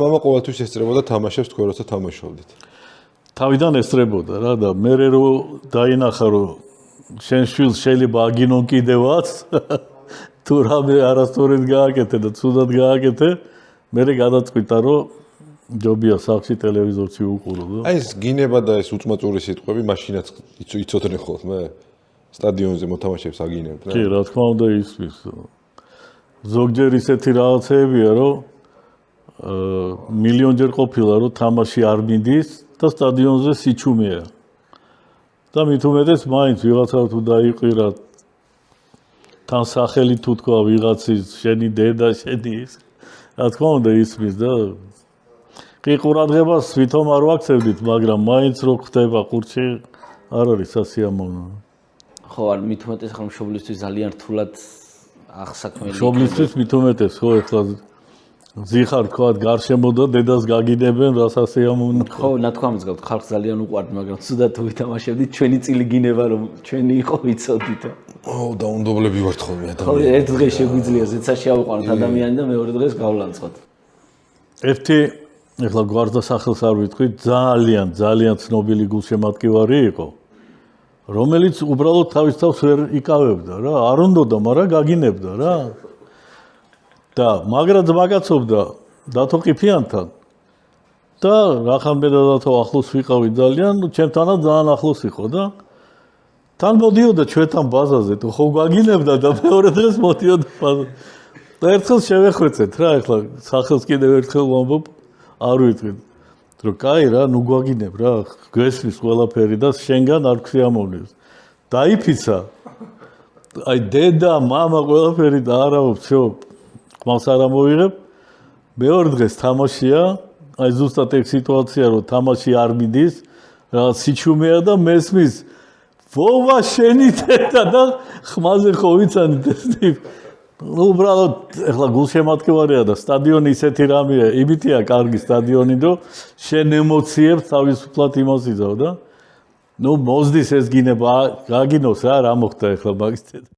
მამა ყოველთვის ესწრებოდა თამაშებს თქვენ როცა თამაშობდით. თავიდან ესწრებოდა რა და მე რო დაინახა რომ შენ შვილს შეიძლება აგინონ კიდევაც თუ რამე არასწორად გააკეთე და ცუდად გააკეთე მე გადაწყვიტა რომ ჯობია სახლში ტელევიზორში უყურო და აი ეს გინება და ეს უწმაწური სიტყვები მაშინაც იცოდნენ ხოლმე სტადიონზე მოთამაშეებს აგინებდნენ. კი, რა თქმა უნდა ისმის. ზოგჯერ ისეთი რაღაცებია რომ მილიონჯერ ყოფილა რომ თამაში არ მიდის და სტადიონზე სიჩუმეა. და მით უმეტეს მაინც ვიღაცა თუ დაიყირა თან სახელი თუ თქვა ვიღაცის შენი დედა შენი ის რა თქმა უნდა ისმის და კი ყურადღებას ვითომ არ ვაქცევდით მაგრამ მაინც რო ხდება ყურჩი არ არის სასიამოვნო. ხო არ მით უმეტეს ხომ მშობლისთვის ძალიან რთულად აღსაქმელი მშობლისთვის მით უმეტეს ხო ეხლა ზიხარ თქვა გარშემო და დედას გაგიდებენ რა სასიამოვნო. ხო ნათქვამს გავთ ხალხს ძალიან უყვართ მაგრამ ცუდად თუ ვითამაშებდით ჩვენი წილი გინება რომ ჩვენი იყო ვიცოდით. ო დაუნდობლები ვართ ხოლმე ხო ადამიანები. ერთ დღეს შეგვიძლია ზეცაში ავყვანოთ ადამიანი და მეორე დღეს გავლანწყოთ. ერთი ეხლა გვარდა სახელს არ ვიტყვი ძალიან ცნობილი გულშემატკივარი იყო რომელიც უბრალოდ თავის თავს ვერ იკავებდა რა არ უნდოდა მაგრამ გაგინებდა რა და მაგრად მაგაცობდა დათო ყიფიანთან და რახან მე და დათო ახლოს ვიყავით ძალიან ჩემთანაც ძალიან ახლოს იყო და თან მოდიოდა ჩვენთან ბაზაზე თუ ხო გაგინებდა და მეორე დღეს მოდიოდა ბაზაზე და ერთხელ შევეხვეწეთ რა ეხლა სახელს კიდევ ერთხელ ვამბობ არ ვიტყვით რომ კაი რა ნუ გვაგინებ რა გესმის ყველაფერი და შენგან არ გვსიამოვნებს დაიფიცა აი დედა მამა ყველაფერი და არა ვთქო ყმას არ ამოიღებ მეორე დღეს თამაშია აი ზუსტად ეგ სიტუაცია რომ თამაში არ მიდის რა სიჩუმეა და მესმის ვოვა შენი დედა და ხმაზე ხო ვიცანით ეს ну უბრალოდ ეხლა გულშემატკივარია და სტადიონი ისეთი რამეა იმითია კარგი სტადიონი და შენ ემოციებს თავისუფლად იმას იზავ და ну მოზდის ეს გინება გაგინოს რა მოხდა ეხლა მაგის